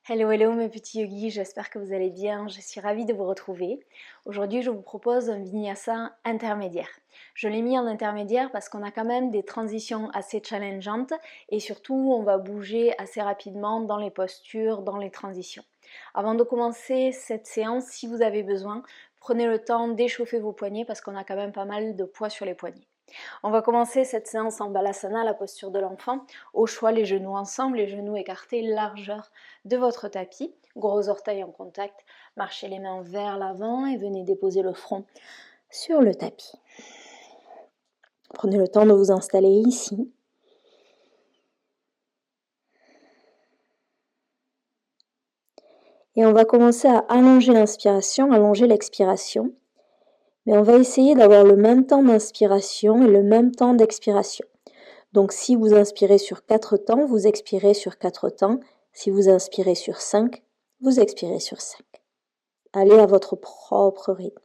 Hello, hello mes petits yogis, j'espère que vous allez bien, je suis ravie de vous retrouver. Aujourd'hui, je vous propose un vinyasa intermédiaire. Je l'ai mis en intermédiaire parce qu'on a quand même des transitions assez challengeantes et surtout, on va bouger assez rapidement dans les postures, dans les transitions. Avant de commencer cette séance, si vous avez besoin, prenez le temps d'échauffer vos poignets parce qu'on a quand même pas mal de poids sur les poignets. On va commencer cette séance en balasana, la posture de l'enfant. Au choix, les genoux ensemble, les genoux écartés, largeur de votre tapis. Gros orteils en contact. Marchez les mains vers l'avant et venez déposer le front sur le tapis. Prenez le temps de vous installer ici. Et on va commencer à allonger l'inspiration, allonger l'expiration. Mais on va essayer d'avoir le même temps d'inspiration et le même temps d'expiration. Donc si vous inspirez sur 4 temps, vous expirez sur 4 temps. Si vous inspirez sur 5, vous expirez sur 5. Allez à votre propre rythme.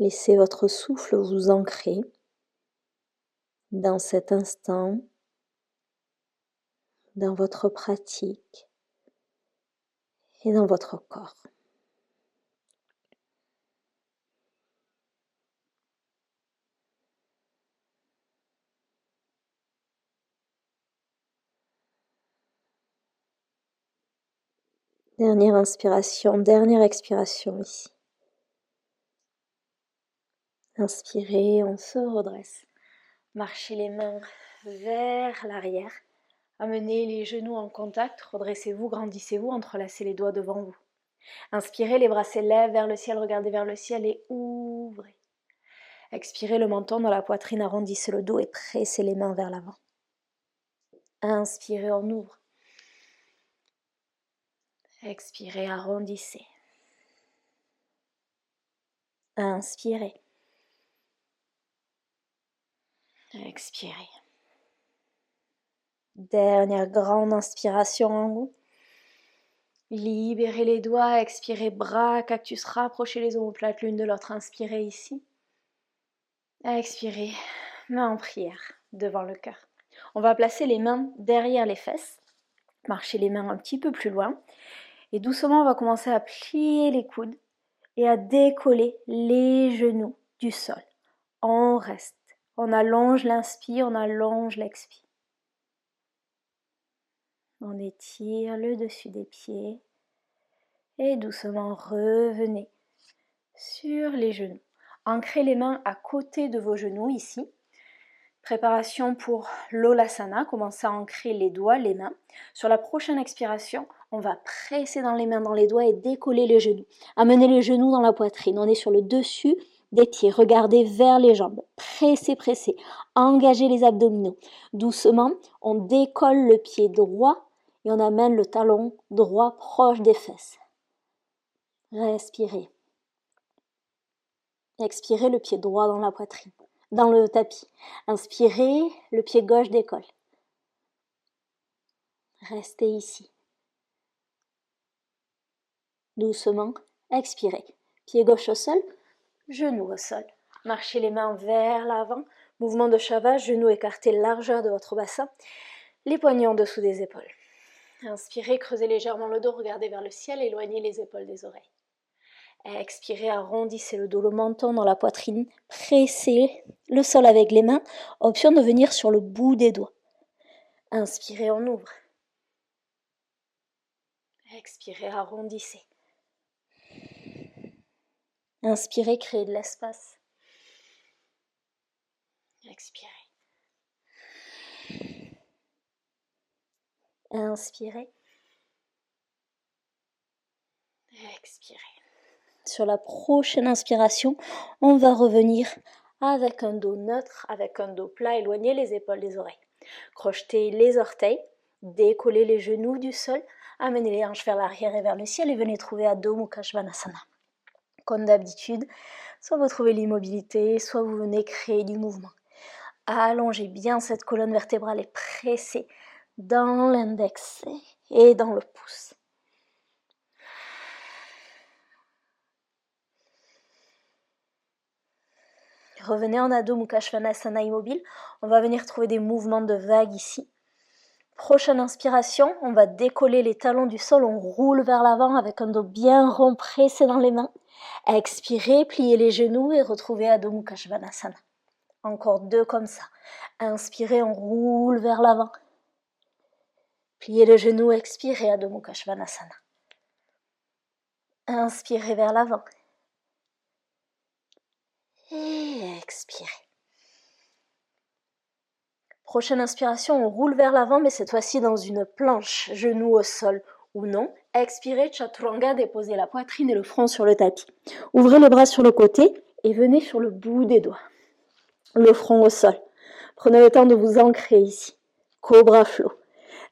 Laissez votre souffle vous ancrer dans cet instant, dans votre pratique et dans votre corps. Dernière inspiration, dernière expiration ici. Inspirez, on se redresse. Marchez les mains vers l'arrière. Amenez les genoux en contact, redressez-vous, grandissez-vous, entrelacez les doigts devant vous. Inspirez, les bras s'élèvent vers le ciel, regardez vers le ciel et ouvrez. Expirez, le menton dans la poitrine, arrondissez le dos et pressez les mains vers l'avant. Inspirez, on ouvre. Expirez, arrondissez. Inspirez. Expirez. Dernière grande inspiration en haut. Libérez les doigts, expirez, bras, cactus, rapprochez les omoplates l'une de l'autre, inspirez ici. Expirez, main en prière devant le cœur. On va placer les mains derrière les fesses, marcher les mains un petit peu plus loin et doucement on va commencer à plier les coudes et à décoller les genoux du sol. On reste, on allonge l'inspire, on allonge l'expire. On étire le dessus des pieds et doucement revenez sur les genoux. Ancrez les mains à côté de vos genoux ici. Préparation pour l'Olasana, commencez à ancrer les doigts, les mains. Sur la prochaine expiration, on va presser dans les mains, dans les doigts et décoller les genoux. Amenez les genoux dans la poitrine, on est sur le dessus des pieds, regardez vers les jambes. Pressez, pressez, engagez les abdominaux. Doucement, on décolle le pied droit et on amène le talon droit proche des fesses. Respirez. Expirez, le pied droit dans la poitrine, dans le tapis. Inspirez, le pied gauche décolle. Restez ici. Doucement, expirez. Pied gauche au sol, genou au sol. Marchez les mains vers l'avant. Mouvement de Shavasana, genoux écartés, largeur de votre bassin. Les poignets en dessous des épaules. Inspirez, creusez légèrement le dos, regardez vers le ciel, éloignez les épaules des oreilles. Expirez, arrondissez le dos, le menton dans la poitrine, pressez le sol avec les mains, option de venir sur le bout des doigts. Inspirez, on ouvre. Expirez, arrondissez. Inspirez, créez de l'espace. Expirez. Inspirez. Expirez. Sur la prochaine inspiration, on va revenir avec un dos neutre, avec un dos plat, éloignez les épaules des oreilles. Crochetez les orteils, décollez les genoux du sol, amenez les hanches vers l'arrière et vers le ciel et venez trouver Adho Mukha Svanasana. Comme d'habitude, soit vous trouvez l'immobilité, soit vous venez créer du mouvement. Allongez bien cette colonne vertébrale et pressez dans l'index et dans le pouce. Revenez en Adho Mukha Svanasana immobile. On va venir trouver des mouvements de vagues ici. Prochaine inspiration, on va décoller les talons du sol, on roule vers l'avant avec un dos bien rond pressé dans les mains. Expirez, pliez les genoux et retrouvez Adho Mukha Svanasana. Encore 2 comme ça. Inspirez, on roule vers l'avant. Pliez le genou, expirez Adho Mukha Svanasana. Inspirez vers l'avant. Et expirez. Prochaine inspiration, on roule vers l'avant, mais cette fois-ci dans une planche, genou au sol ou non. Expirez, Chaturanga, déposez la poitrine et le front sur le tapis. Ouvrez les bras sur le côté et venez sur le bout des doigts. Le front au sol. Prenez le temps de vous ancrer ici. Cobra flow.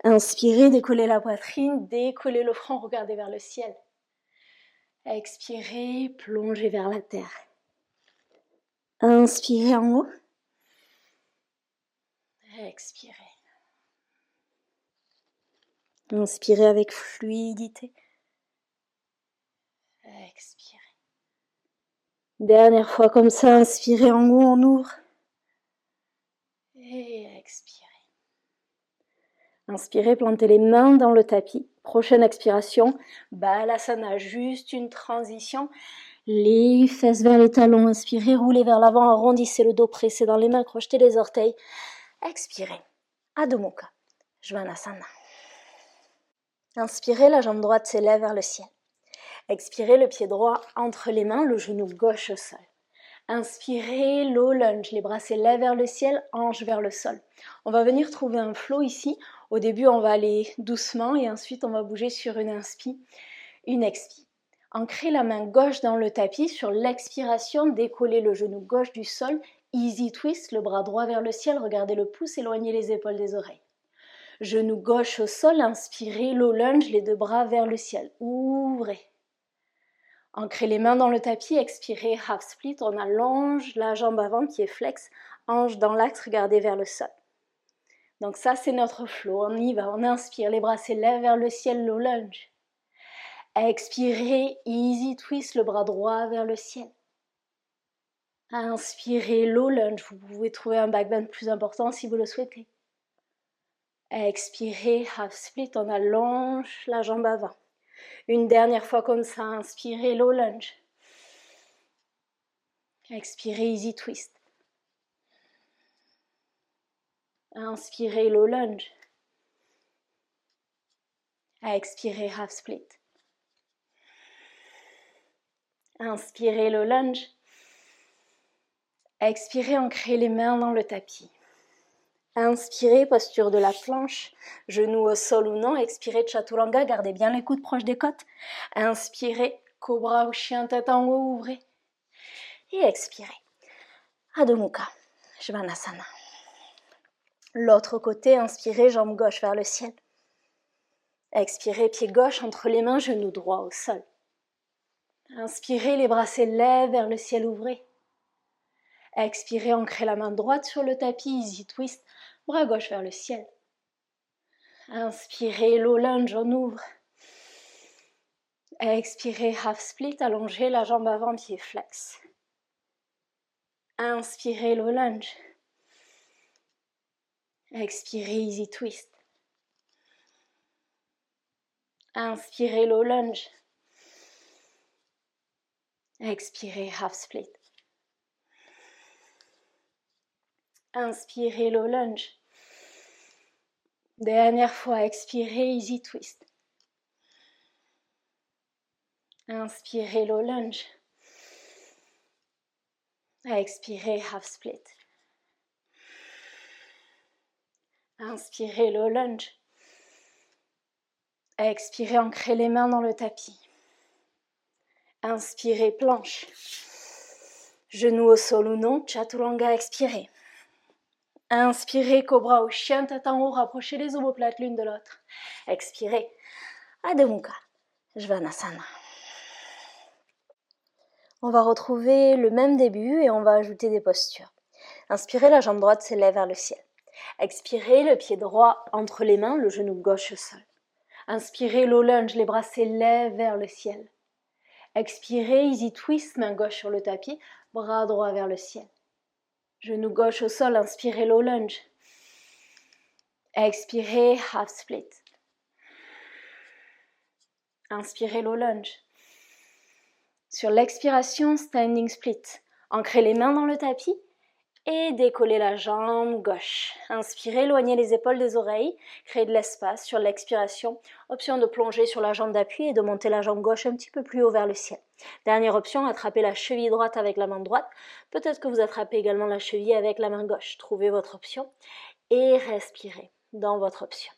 Inspirez, décollez la poitrine, décollez le front, regardez vers le ciel. Expirez, plongez vers la terre. Inspirez en haut. Expirez. Inspirez avec fluidité. Expirez. Dernière fois comme ça, inspirez en haut, on ouvre. Et expirez. Inspirez, plantez les mains dans le tapis. Prochaine expiration, Balasana, juste une transition. Les fesses vers les talons, inspirez, roulez vers l'avant, arrondissez le dos, pressez dans les mains, crochetez les orteils. Expirez. Adho Mukha Svanasana. Inspirez, la jambe droite s'élève vers le ciel. Expirez, le pied droit entre les mains, le genou gauche au sol. Inspirez, low lunge, les bras s'élèvent vers le ciel, hanches vers le sol. On va venir trouver un flow ici. Au début, on va aller doucement et ensuite, on va bouger sur une inspi, une expi. Ancrez la main gauche dans le tapis. Sur l'expiration, décollez le genou gauche du sol. Easy twist, le bras droit vers le ciel. Regardez le pouce, éloignez les épaules des oreilles. Genou gauche au sol, inspirez, low lunge, les 2 bras vers le ciel. Ouvrez. Ancrez les mains dans le tapis, expirez, half split, on allonge la jambe avant, pied flex, hanche dans l'axe, regardez vers le sol. Donc ça, c'est notre flow, on y va, on inspire, les bras s'élèvent vers le ciel, low lunge. Expirez, easy twist, le bras droit vers le ciel. Inspirez, low lunge, vous pouvez trouver un back bend plus important si vous le souhaitez. Expirez, half split, on allonge la jambe avant. Une dernière fois comme ça, inspirez, low lunge. Expirez, easy twist. Inspirez, low lunge. Expirez, half split. Inspirez, low lunge. Expirez, ancrez les mains dans le tapis. Inspirez, posture de la planche, genoux au sol ou non. Expirez, Chaturanga, gardez bien les coudes proches des côtes. Inspirez, cobra ou chien tête en haut, ouvrez. Et expirez. Adho Mukha Svanasana. L'autre côté, inspirez, jambe gauche vers le ciel. Expirez, pied gauche entre les mains, genou droit au sol. Inspirez, les bras s'élèvent vers le ciel, ouvrez. Expirez, ancrez la main droite sur le tapis, easy twist, bras gauche vers le ciel. Inspirez, low lunge, on ouvre. Expirez, half split, allongez la jambe avant, pied flex. Inspirez, low lunge. Expirez, easy twist. Inspirez, low lunge. Expirez, half split. Inspirez, low lunge. Dernière fois, expirez, easy twist. Inspirez, low lunge. Expirez, half split. Inspirez, low lunge. Expirez, ancrez les mains dans le tapis. Inspirez, planche. Genoux au sol ou non, Chaturanga, expirez. Inspirez, cobra ou chien tête en haut, rapprochez les omoplates l'une de l'autre. Expirez, Adho Mukha Svanasana. On va retrouver le même début et on va ajouter des postures. Inspirez, la jambe droite s'élève vers le ciel. Expirez, le pied droit entre les mains, le genou gauche au sol. Inspirez, low lunge, les bras s'élèvent vers le ciel. Expirez, easy twist, main gauche sur le tapis, bras droit vers le ciel. Genou gauche au sol, inspirez, low lunge. Expirez, half split. Inspirez, low lunge. Sur l'expiration, standing split. Ancrez les mains dans le tapis et décollez la jambe gauche. Inspirez, éloignez les épaules des oreilles, créez de l'espace sur l'expiration. Option de plonger sur la jambe d'appui et de monter la jambe gauche un petit peu plus haut vers le ciel. Dernière option, attrapez la cheville droite avec la main droite. Peut-être que vous attrapez également la cheville avec la main gauche. Trouvez votre option et respirez dans votre option.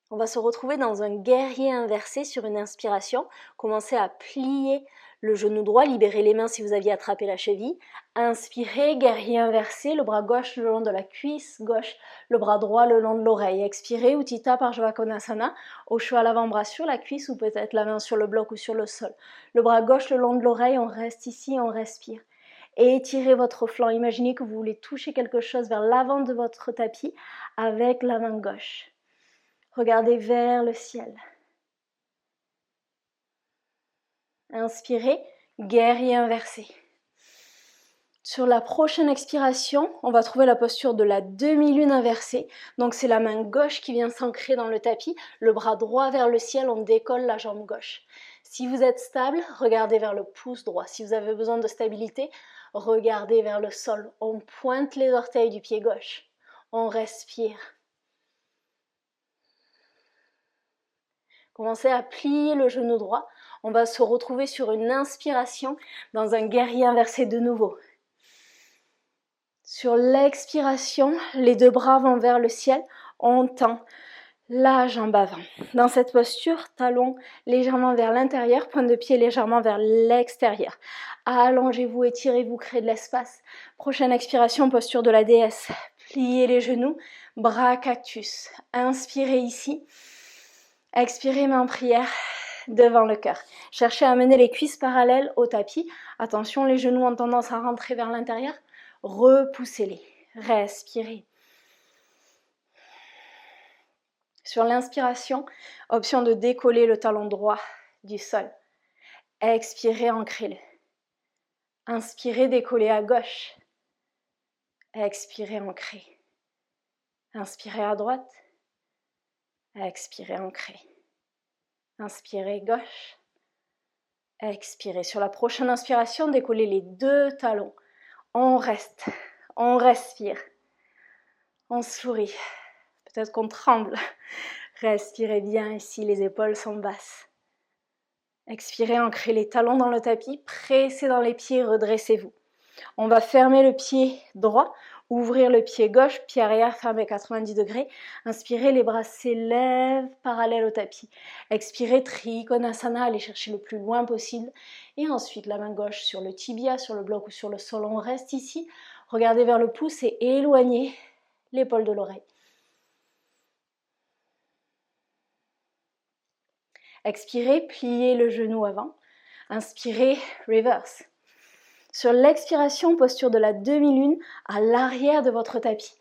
On va se retrouver dans un guerrier inversé sur une inspiration. Commencez à plier le genou droit, libérez les mains si vous aviez attrapé la cheville. Inspirez, guerrier inversé, le bras gauche le long de la cuisse gauche, le bras droit le long de l'oreille. Expirez, Utthita Parshva Konasana, au choix l'avant-bras sur la cuisse ou peut-être la main sur le bloc ou sur le sol. Le bras gauche le long de l'oreille, on reste ici, on respire. Et étirez votre flanc. Imaginez que vous voulez toucher quelque chose vers l'avant de votre tapis avec la main gauche. Regardez vers le ciel. Inspirez, guerrier inversé. Sur la prochaine expiration, on va trouver la posture de la demi-lune inversée. Donc c'est la main gauche qui vient s'ancrer dans le tapis, le bras droit vers le ciel, on décolle la jambe gauche. Si vous êtes stable, regardez vers le pouce droit. Si vous avez besoin de stabilité, regardez vers le sol. On pointe les orteils du pied gauche. On respire. Commencez à plier le genou droit. On va se retrouver sur une inspiration dans un guerrier inversé de nouveau. Sur l'expiration, les deux bras vont vers le ciel. On tend la jambe avant. Dans cette posture, talons légèrement vers l'intérieur, pointe de pied légèrement vers l'extérieur. Allongez-vous, étirez-vous, créez de l'espace. Prochaine expiration, posture de la déesse. Pliez les genoux, bras cactus. Inspirez ici. Expirez, main en prière devant le cœur. Cherchez à amener les cuisses parallèles au tapis. Attention, les genoux ont tendance à rentrer vers l'intérieur. Repoussez-les. Respirez. Sur l'inspiration, option de décoller le talon droit du sol. Expirez, ancrez-le. Inspirez, décollez à gauche. Expirez, ancrez. Inspirez à droite. Expirez, ancrez. Inspirez, gauche. Expirez. Sur la prochaine inspiration, décollez les deux talons. On reste. On respire. On sourit. Peut-être qu'on tremble. Respirez bien ici, les épaules sont basses. Expirez, ancrez les talons dans le tapis, pressez dans les pieds, redressez-vous. On va fermer le pied droit, ouvrir le pied gauche, pied arrière fermé 90 degrés. Inspirez, les bras s'élèvent parallèles au tapis. Expirez, Trikonasana, allez chercher le plus loin possible. Et ensuite, la main gauche sur le tibia, sur le bloc ou sur le sol. On reste ici. Regardez vers le pouce et éloignez l'épaule de l'oreille. Expirez, pliez le genou avant. Inspirez, reverse. Sur l'expiration, posture de la demi-lune à l'arrière de votre tapis.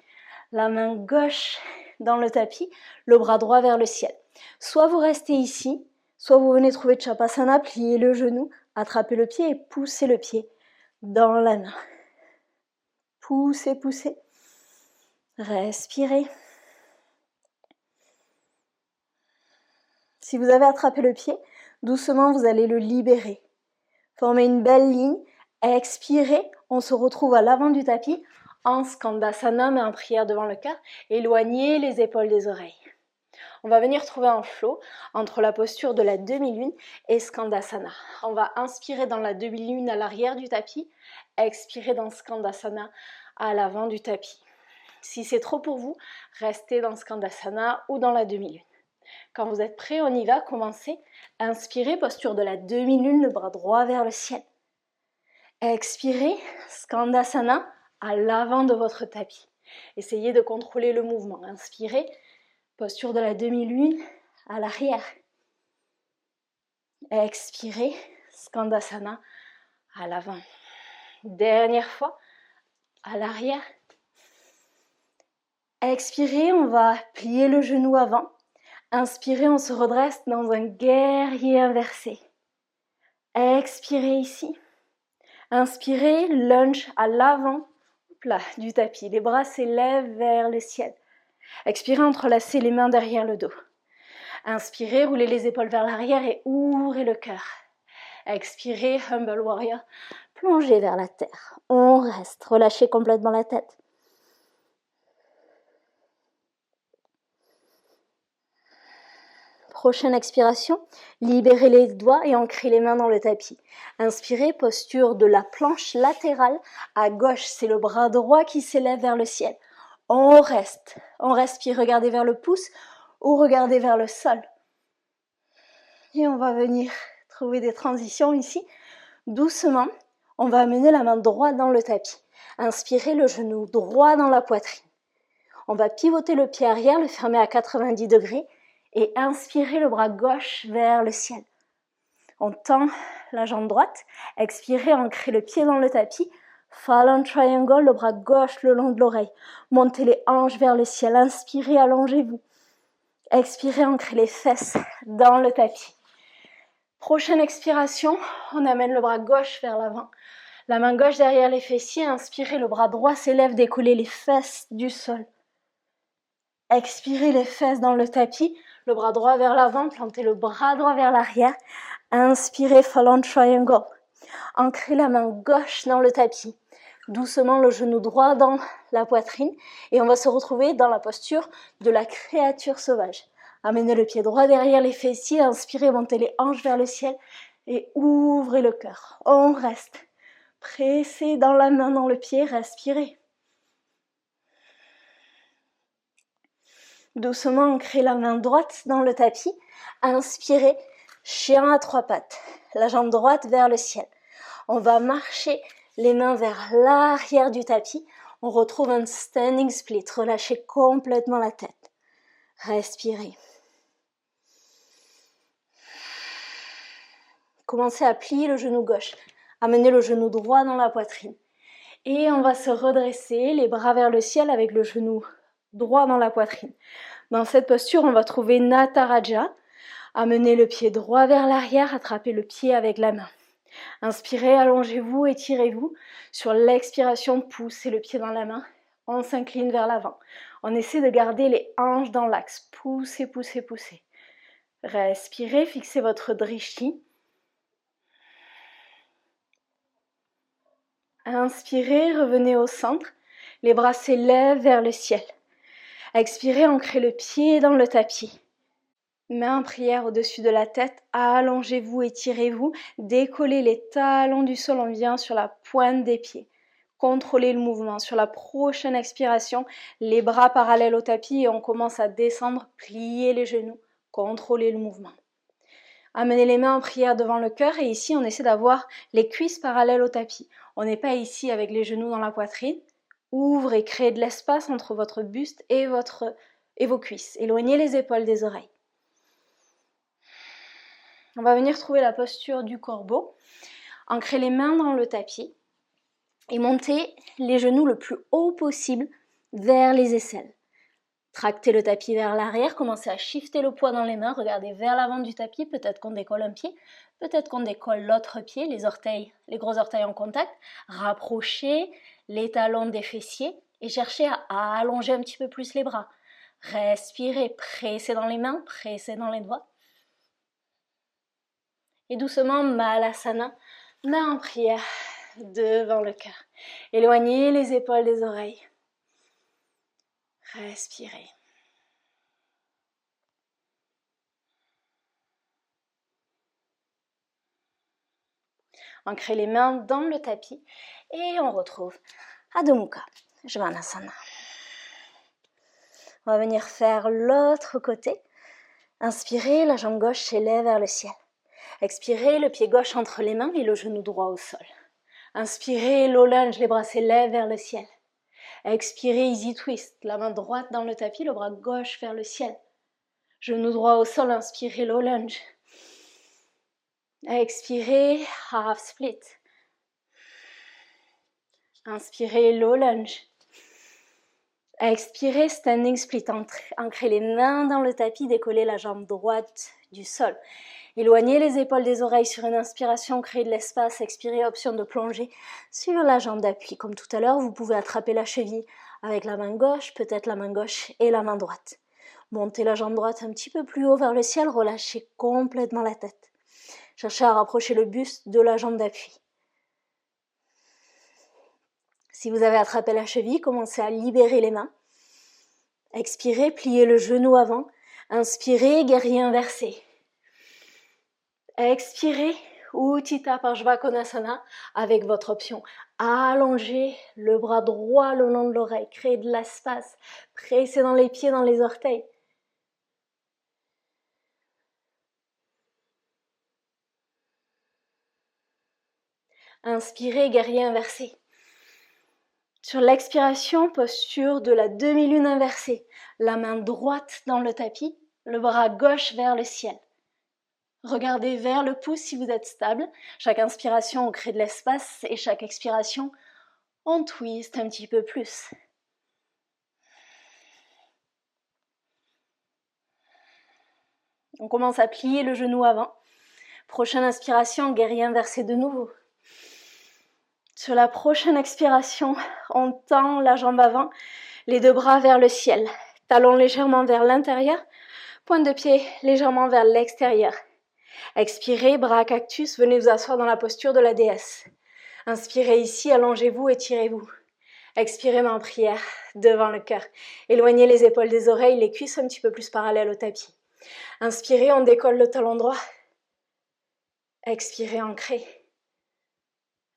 La main gauche dans le tapis, le bras droit vers le ciel. Soit vous restez ici, soit vous venez trouver Chapasana, pliez le genou, attrapez le pied et poussez le pied dans la main. Poussez, poussez. Respirez. Si vous avez attrapé le pied, doucement vous allez le libérer. Formez une belle ligne. Expirez, on se retrouve à l'avant du tapis en Skandasana, mais en prière devant le cœur. Éloignez les épaules des oreilles. On va venir trouver un flow entre la posture de la demi-lune et Skandasana. On va inspirer dans la demi-lune à l'arrière du tapis, expirer dans Skandasana à l'avant du tapis. Si c'est trop pour vous, restez dans Skandasana ou dans la demi-lune. Quand vous êtes prêts, on y va, commencez. Inspirez, posture de la demi-lune, le bras droit vers le ciel. Expirez, Skandasana, à l'avant de votre tapis. Essayez de contrôler le mouvement. Inspirez, posture de la demi-lune, à l'arrière. Expirez, Skandasana, à l'avant. Dernière fois, à l'arrière. Expirez, on va plier le genou avant. Inspirez, on se redresse dans un guerrier inversé. Expirez ici. Inspirez, lunge à l'avant du tapis. Les bras s'élèvent vers le ciel. Expirez, entrelacez les mains derrière le dos. Inspirez, roulez les épaules vers l'arrière et ouvrez le cœur. Expirez, Humble Warrior, plongez vers la terre. On reste, relâchez complètement la tête. Prochaine expiration, libérez les doigts et ancrez les mains dans le tapis. Inspirez, posture de la planche latérale. À gauche, c'est le bras droit qui s'élève vers le ciel. On reste, on respire, regardez vers le pouce ou regardez vers le sol. Et on va venir trouver des transitions ici. Doucement, on va amener la main droite dans le tapis. Inspirez, le genou droit dans la poitrine. On va pivoter le pied arrière, le fermer à 90 degrés. Et inspirez le bras gauche vers le ciel. On tend la jambe droite. Expirez, ancrez le pied dans le tapis. Fallen Triangle, le bras gauche le long de l'oreille. Montez les hanches vers le ciel. Inspirez, allongez-vous. Expirez, ancrez les fesses dans le tapis. Prochaine expiration, on amène le bras gauche vers l'avant. La main gauche derrière les fessiers. Inspirez, le bras droit s'élève, décollez les fesses du sol. Expirez, les fesses dans le tapis. Le bras droit vers l'avant, plantez le bras droit vers l'arrière. Inspirez, Fallen Triangle. Ancrez la main gauche dans le tapis. Doucement, le genou droit dans la poitrine. Et on va se retrouver dans la posture de la créature sauvage. Amenez le pied droit derrière les fessiers. Inspirez, montez les hanches vers le ciel. Et ouvrez le cœur. On reste. Pressez dans la main, dans le pied. Respirez. Doucement, ancrez la main droite dans le tapis. Inspirez, chien à trois pattes. La jambe droite vers le ciel. On va marcher les mains vers l'arrière du tapis. On retrouve un standing split. Relâchez complètement la tête. Respirez. Commencez à plier le genou gauche. Amenez le genou droit dans la poitrine. Et on va se redresser, les bras vers le ciel avec le genou droit dans la poitrine. Dans cette posture, on va trouver Nataraja. Amenez le pied droit vers l'arrière, attrapez le pied avec la main. Inspirez, allongez-vous, étirez-vous. Sur l'expiration, poussez le pied dans la main. On s'incline vers l'avant. On essaie de garder les hanches dans l'axe. Poussez, poussez, poussez. Respirez, fixez votre drishti. Inspirez, revenez au centre. Les bras s'élèvent vers le ciel. Expirez, ancrez le pied dans le tapis. Main en prière au-dessus de la tête, allongez-vous, étirez-vous, décollez les talons du sol, on vient sur la pointe des pieds. Contrôlez le mouvement. Sur la prochaine expiration, les bras parallèles au tapis et on commence à descendre, plier les genoux, contrôlez le mouvement. Amenez les mains en prière devant le cœur et ici on essaie d'avoir les cuisses parallèles au tapis. On n'est pas ici avec les genoux dans la poitrine. Ouvrez, créez de l'espace entre votre buste et vos cuisses. Éloignez les épaules des oreilles. On va venir trouver la posture du corbeau. Ancrez les mains dans le tapis et montez les genoux le plus haut possible vers les aisselles. Tractez le tapis vers l'arrière, commencez à shifter le poids dans les mains, regardez vers l'avant du tapis, peut-être qu'on décolle un pied, peut-être qu'on décolle l'autre pied, les gros orteils en contact. Rapprochez les talons des fessiers et cherchez à allonger un petit peu plus les bras. Respirez, pressez dans les mains, pressez dans les doigts. Et doucement, Malasana, main en prière devant le cœur. Éloignez les épaules des oreilles. Respirez. Ancrez les mains dans le tapis et on retrouve Adho Mukha, Svanasana. On va venir faire l'autre côté. Inspirez, la jambe gauche s'élève vers le ciel. Expirez, le pied gauche entre les mains et le genou droit au sol. Inspirez, low lunge, les bras s'élèvent vers le ciel. Expirez, easy twist, la main droite dans le tapis, le bras gauche vers le ciel. Genou droit au sol, inspirez, low lunge. Expirez, half split. Inspirez, low lunge. Expirez, standing split. Ancrez les mains dans le tapis, décollez la jambe droite du sol. Éloignez les épaules des oreilles sur une inspiration, créez de l'espace. Expirez, option de plonger sur la jambe d'appui. Comme tout à l'heure, vous pouvez attraper la cheville avec la main gauche, peut-être la main gauche et la main droite. Montez la jambe droite un petit peu plus haut vers le ciel, relâchez complètement la tête. Cherchez à rapprocher le buste de la jambe d'appui. Si vous avez attrapé la cheville, commencez à libérer les mains. Expirez, pliez le genou avant. Inspirez, guerrier inversé. Expirez, Utthita Parshvakonasana avec votre option. Allongez le bras droit le long de l'oreille. Créez de l'espace. Pressez dans les pieds, dans les orteils. Inspirez, guerrier inversé. Sur l'expiration, posture de la demi-lune inversée. La main droite dans le tapis, le bras gauche vers le ciel. Regardez vers le pouce si vous êtes stable. Chaque inspiration, on crée de l'espace et chaque expiration, on twist un petit peu plus. On commence à plier le genou avant. Prochaine inspiration, guerrier inversé de nouveau. Sur la prochaine expiration, on tend la jambe avant, les deux bras vers le ciel. Talons légèrement vers l'intérieur, pointe de pied légèrement vers l'extérieur. Expirez, bras cactus, venez vous asseoir dans la posture de la déesse. Inspirez ici, allongez-vous, étirez-vous. Expirez, main en prière, devant le cœur. Éloignez les épaules des oreilles, les cuisses un petit peu plus parallèles au tapis. Inspirez, on décolle le talon droit. Expirez, ancrez.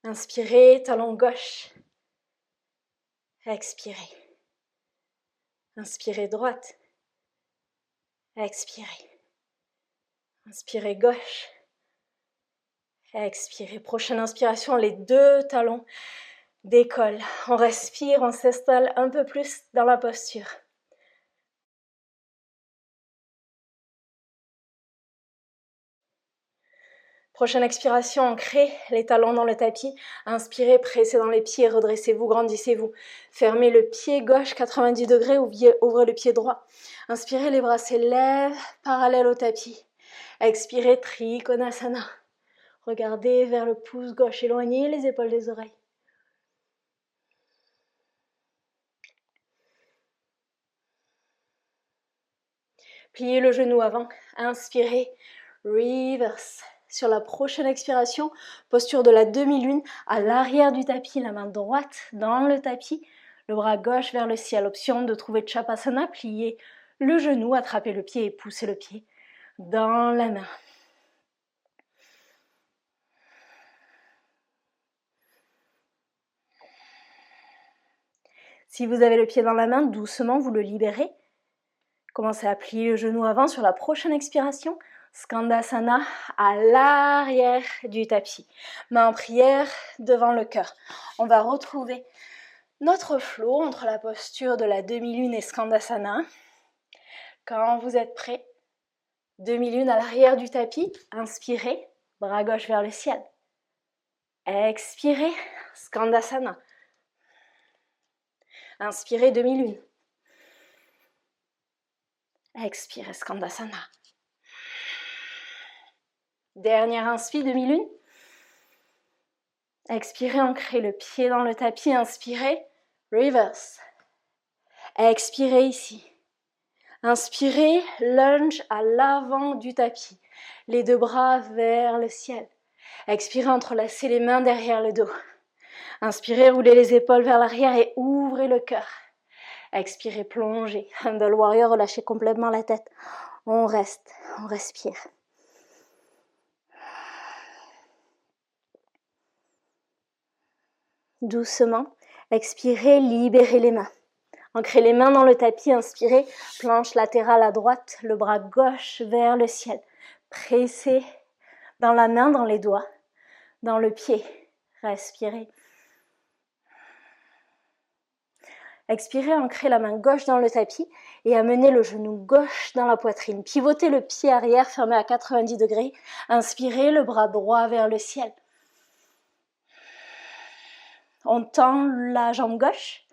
Inspirez, talon gauche. Expirez. Inspirez, droite. Expirez. Inspirez, gauche. Expirez. Prochaine inspiration, les deux talons décollent. On respire, on s'installe un peu plus dans la posture. Prochaine expiration, ancrez les talons dans le tapis. Inspirez, pressez dans les pieds, redressez-vous, grandissez-vous. Fermez le pied gauche 90 degrés, ouvrez le pied droit. Inspirez, les bras s'élèvent, parallèles au tapis. Expirez, Trikonasana. Regardez vers le pouce gauche, éloignez les épaules des oreilles. Pliez le genou avant. Inspirez, reverse. Sur la prochaine expiration, posture de la demi-lune, à l'arrière du tapis, la main droite dans le tapis, le bras gauche vers le ciel. Option de trouver Chapasana, plier le genou, attraper le pied et pousser le pied dans la main. Si vous avez le pied dans la main, doucement, vous le libérez. Commencez à plier le genou avant sur la prochaine expiration. Skandasana à l'arrière du tapis. Main en prière devant le cœur. On va retrouver notre flow entre la posture de la demi-lune et Skandasana. Quand vous êtes prêts, demi-lune à l'arrière du tapis. Inspirez, bras gauche vers le ciel. Expirez, Skandasana. Inspirez, demi-lune. Expirez, Skandasana. Dernière inspire, demi-lune. Expirez, ancrez le pied dans le tapis. Inspirez, reverse. Expirez ici. Inspirez, lunge à l'avant du tapis. Les deux bras vers le ciel. Expirez, entrelacez les mains derrière le dos. Inspirez, roulez les épaules vers l'arrière et ouvrez le cœur. Expirez, plongez. Humble Warrior, relâchez complètement la tête. On reste, on respire. Doucement, expirez, libérez les mains. Ancrez les mains dans le tapis, inspirez, planche latérale à droite, le bras gauche vers le ciel. Pressez dans la main, dans les doigts, dans le pied. Respirez. Expirez, ancrez la main gauche dans le tapis et amenez le genou gauche dans la poitrine. Pivotez le pied arrière, fermé à 90 degrés. Inspirez, le bras droit vers le ciel. On tend la jambe gauche,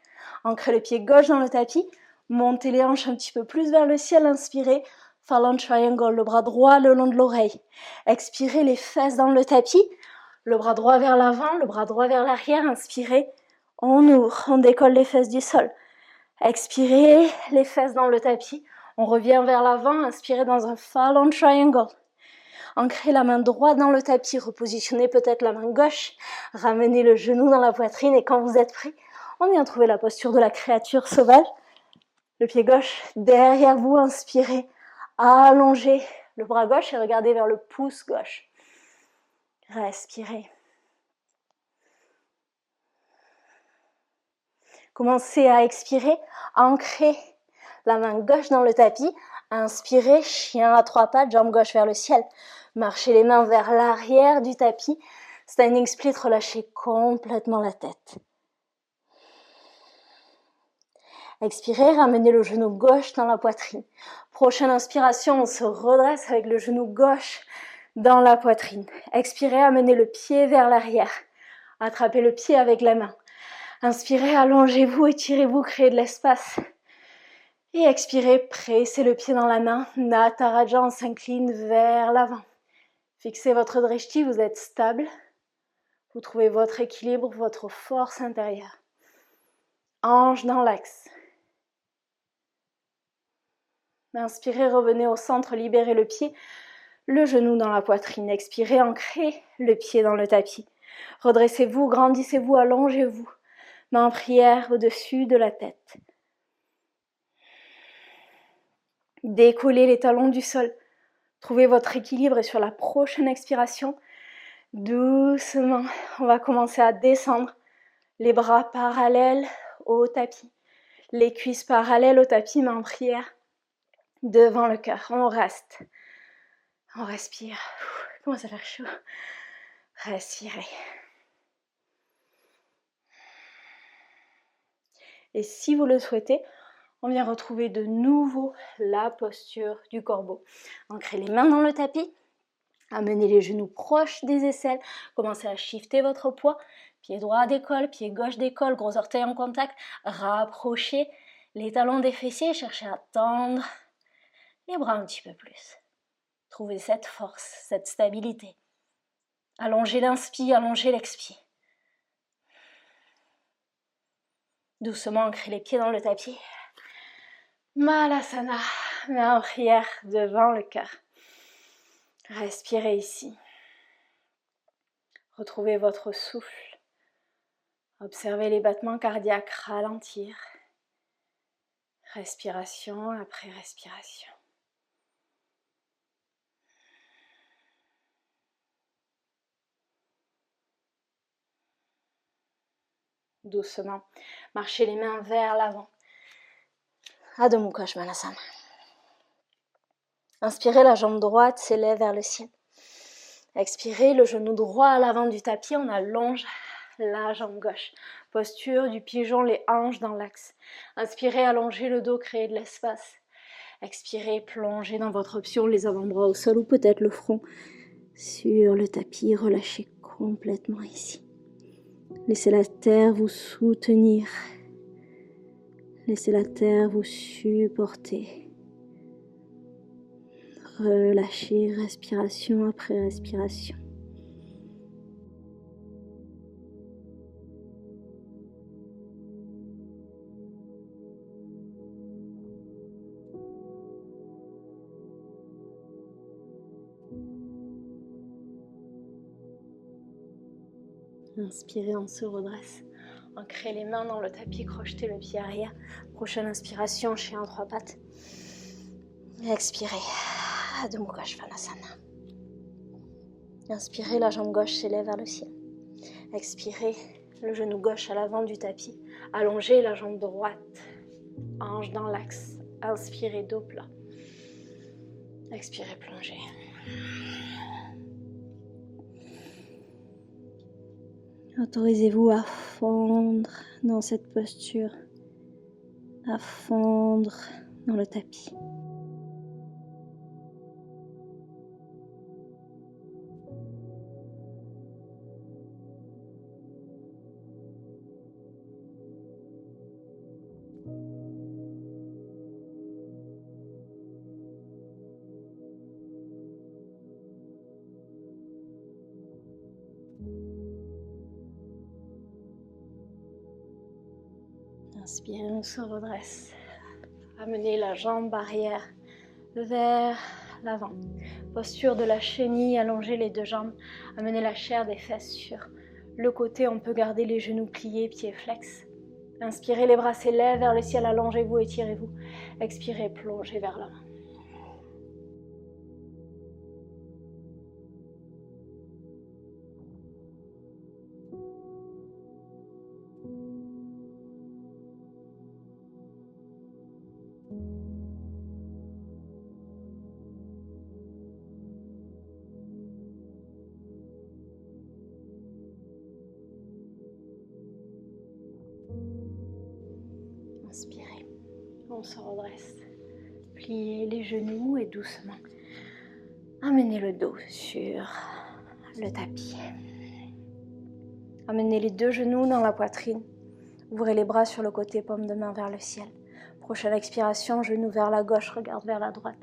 ancrez le pied gauche dans le tapis, montez les hanches un petit peu plus vers le ciel, inspirez, Fallen Triangle, le bras droit le long de l'oreille. Expirez, les fesses dans le tapis, le bras droit vers l'avant, le bras droit vers l'arrière, inspirez, on ouvre, on décolle les fesses du sol. Expirez, les fesses dans le tapis, on revient vers l'avant, inspirez dans un Fallen Triangle. Ancrez la main droite dans le tapis, repositionnez peut-être la main gauche, ramenez le genou dans la poitrine et quand vous êtes prêt, on vient trouver la posture de la créature sauvage. Le pied gauche derrière vous, inspirez, allongez le bras gauche et regardez vers le pouce gauche. Respirez. Commencez à expirer, ancrez la main gauche dans le tapis, inspirez, chien à 3 pattes, jambe gauche vers le ciel. Marchez les mains vers l'arrière du tapis, standing split, relâchez complètement la tête. Expirez, ramenez le genou gauche dans la poitrine. Prochaine inspiration, on se redresse avec le genou gauche dans la poitrine. Expirez, amenez le pied vers l'arrière. Attrapez le pied avec la main. Inspirez, allongez-vous, étirez-vous, créez de l'espace. Et expirez, pressez le pied dans la main. Nataraja, on s'incline vers l'avant. Fixez votre drishti, vous êtes stable. Vous trouvez votre équilibre, votre force intérieure. Ange dans l'axe. Inspirez, revenez au centre, libérez le pied, le genou dans la poitrine. Expirez, ancrez le pied dans le tapis. Redressez-vous, grandissez-vous, allongez-vous. Main en prière au-dessus de la tête. Décollez les talons du sol. Trouvez votre équilibre et sur la prochaine expiration, doucement, on va commencer à descendre. Les bras parallèles au tapis. Les cuisses parallèles au tapis, main en prière. Devant le cœur, on reste. On respire. Commence à faire chaud. Respirez. Et si vous le souhaitez, on vient retrouver de nouveau la posture du corbeau. Ancrez les mains dans le tapis. Amenez les genoux proches des aisselles. Commencez à shifter votre poids. Pied droit décolle, pied gauche décolle, gros orteil en contact. Rapprochez les talons des fessiers. Cherchez à tendre les bras un petit peu plus. Trouvez cette force, cette stabilité. Allongez l'inspire, allongez l'expire. Doucement, ancrez les pieds dans le tapis. Malasana, main en prière devant le cœur. Respirez ici. Retrouvez votre souffle. Observez les battements cardiaques ralentir. Respiration après respiration. Doucement, marchez les mains vers l'avant. Adho Mukha Svanasana. Inspirez, la jambe droite s'élève vers le ciel. Expirez, le genou droit à l'avant du tapis, on allonge la jambe gauche. Posture du pigeon, les hanches dans l'axe. Inspirez, allongez le dos, créez de l'espace. Expirez, plongez dans votre option, les avant-bras au sol ou peut-être le front sur le tapis. Relâchez complètement ici. Laissez la terre vous soutenir. Laissez la terre vous supporter. Relâchez respiration après respiration. Inspirez, on se redresse. Ancrez les mains dans le tapis, crochetez le pied arrière. Prochaine inspiration, chien en 3 pattes. Expirez. Adho Mukha Svanasana. Inspirez, la jambe gauche s'élève vers le ciel. Expirez, le genou gauche à l'avant du tapis. Allongez la jambe droite. Hanche dans l'axe. Inspirez, dos plat. Expirez, plongez. Autorisez-vous à fondre dans cette posture, à fondre dans le tapis. Inspirez, on se redresse. Amenez la jambe arrière vers l'avant. Posture de la chenille, allongez les deux jambes. Amenez la chair des fesses sur le côté. On peut garder les genoux pliés, pieds flex. Inspirez, les bras s'élèvent vers le ciel. Allongez-vous, étirez-vous. Expirez, plongez vers l'avant. Inspirez, on se redresse. Pliez les genoux et doucement amenez le dos sur le tapis. Amenez les deux genoux dans la poitrine. Ouvrez les bras sur le côté, paume de main vers le ciel. Prochaine expiration, genou vers la gauche, regarde vers la droite.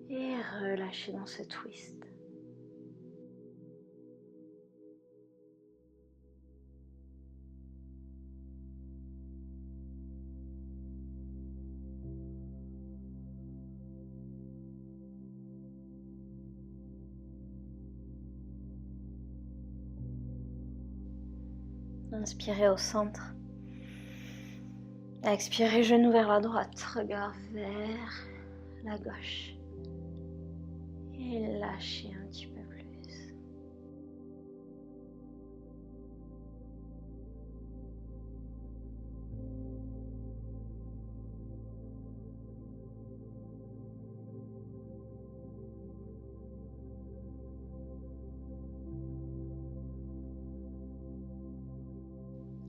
Et relâchez dans ce twist. Inspirez au centre. Expirez, genou vers la droite, regard vers la gauche. Et lâchez un petit peu plus.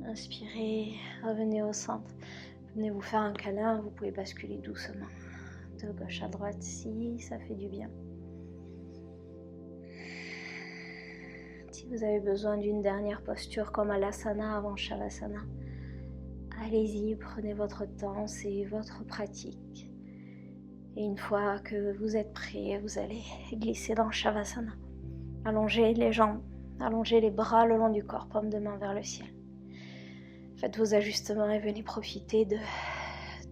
Inspirez, revenez au centre. Venez vous faire un câlin, vous pouvez basculer doucement de gauche à droite si ça fait du bien. Si vous avez besoin d'une dernière posture comme Alasana avant Shavasana, allez-y, prenez votre temps, c'est votre pratique. Et une fois que vous êtes prêt, vous allez glisser dans Shavasana. Allongez les jambes, allongez les bras le long du corps, paume de main vers le ciel. Faites vos ajustements et venez profiter de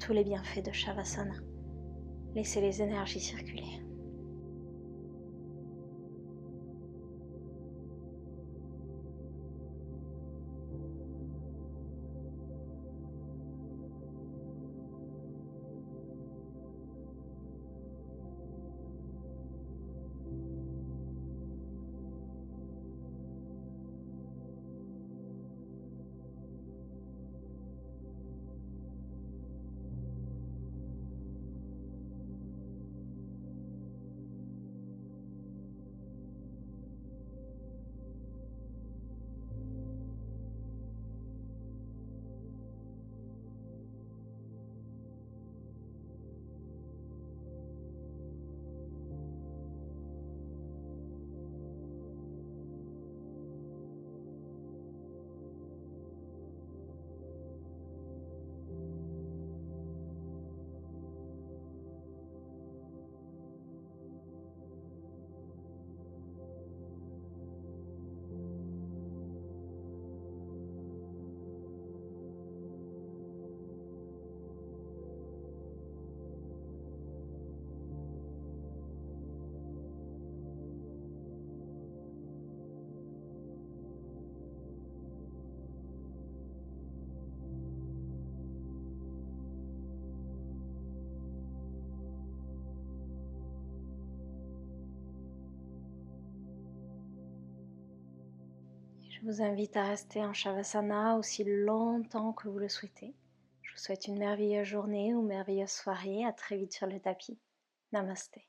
tous les bienfaits de Shavasana. Laissez les énergies circuler. Je vous invite à rester en Shavasana aussi longtemps que vous le souhaitez. Je vous souhaite une merveilleuse journée ou merveilleuse soirée. À très vite sur le tapis. Namasté.